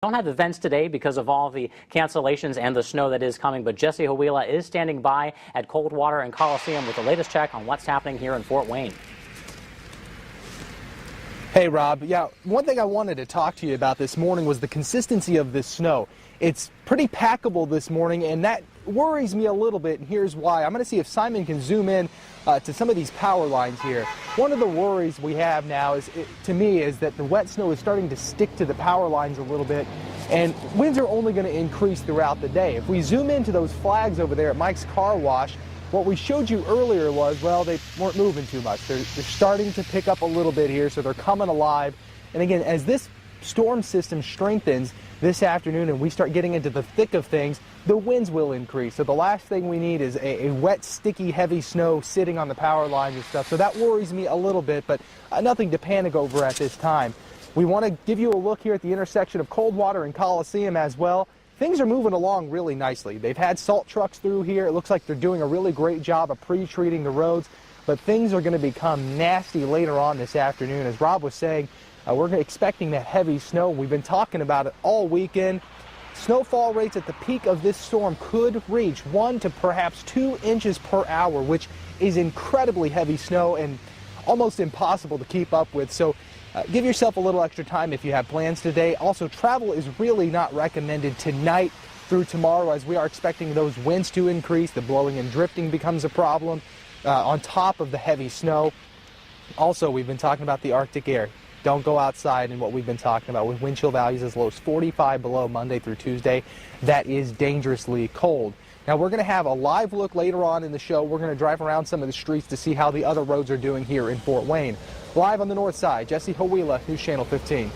Don't have events today because of all the cancellations and the snow that is coming, but JHlive2 is standing by at Coldwater and Coliseum with the latest check on what's happening here in Fort Wayne. Hey Rob, yeah, one thing I wanted to talk to you about this morning was the consistency of this snow. It's pretty packable this morning, and that worries me a little bit, and here's why. I'm going to see if Simon can zoom in to some of these power lines here. One of the worries we have now to me is that the wet snow is starting to stick to the power lines a little bit, and winds are only going to increase throughout the day. If we zoom into those flags over there at Mike's Car Wash, what we showed you earlier was, well, they weren't moving too much. They're starting to pick up a little bit here, so they're coming alive. And again, as this storm system strengthens this afternoon and we start getting into the thick of things, the winds will increase. So the last thing we need is a wet, sticky, heavy snow sitting on the power lines and stuff. So that worries me a little bit, but nothing to panic over at this time. We want to give you a look here at the intersection of Coldwater and Coliseum as well. Things are moving along really nicely. They've had salt trucks through here. It looks like they're doing a really great job of pre-treating the roads, but things are going to become nasty later on this afternoon. As Rob was saying, we're expecting that heavy snow. We've been talking about it all weekend. Snowfall rates at the peak of this storm could reach 1 to perhaps 2 inches per hour, which is incredibly heavy snow and almost impossible to keep up with. So give yourself a little extra time if you have plans today. Also, travel is really not recommended tonight through tomorrow, as we are expecting those winds to increase. The blowing and drifting becomes a problem on top of the heavy snow. Also, we've been talking about the Arctic air. Don't go outside, and what we've been talking about with wind chill values as low as 45 below Monday through Tuesday. That is dangerously cold. Now, we're going to have a live look later on in the show. We're going to drive around some of the streets to see how the other roads are doing here in Fort Wayne. Live on the north side, JHlive2, News Channel 15.